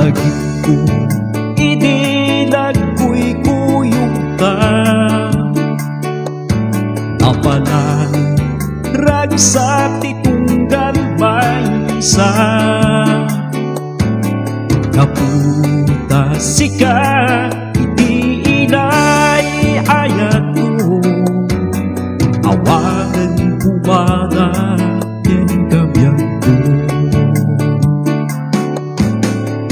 Hagip ko idilag ko'y kuyog ka, napalan ragsati kong galbay isa. Kaputa sika iti inay ayat ko, awagan ko bana yan kabyan ko.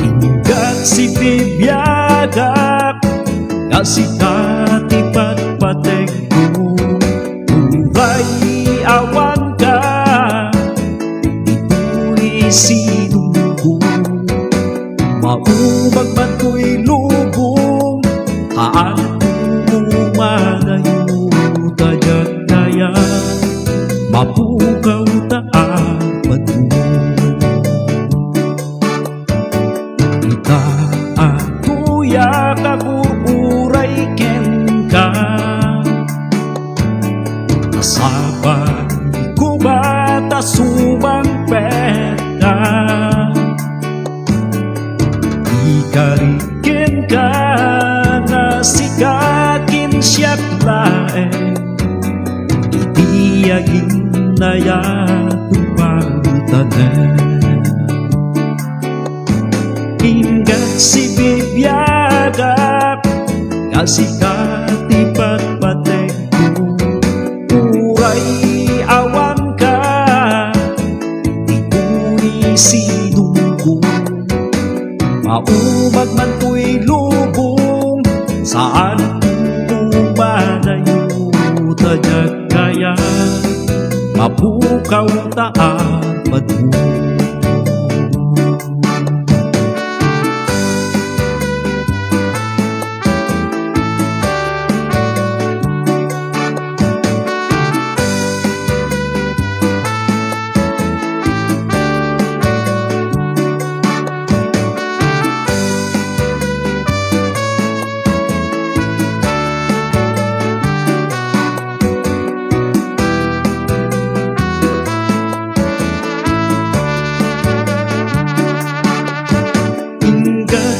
Ingat si bibiyagak kasi katipat pateg ko, uray awan ka ito'y sinungko. Maubag man ko'y lubong, haan umanayo tadyak kaya mapukaw taapat mo. Ita ako yakaburay ken ka, kasabay ko bata sumang peka. Ikarikin ka na sikakin siya't laeng, itiyagin na yatong pagtanen. Ingat si bibiyagap kasi katipat pateg ko, uray awan ka ito'y sinungko. Maubag man ko'y lubong, saan umanayo tadyak kaya mapukaw taapat mo.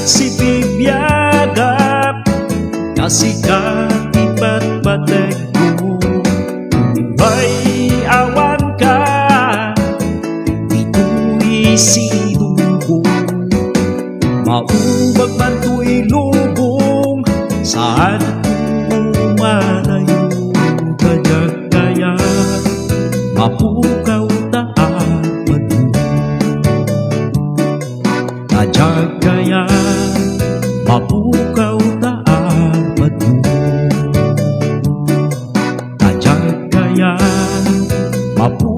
Si bibiyagap kasi katipat pateg ko, uray awan ka ito'y sinungko. Maubag man ko'y lubong, saan umanayo tadyak kaya mapukaw taapat mo. Tadyak kaya mapukaw taapat mo. Tadyak kaya mapukaw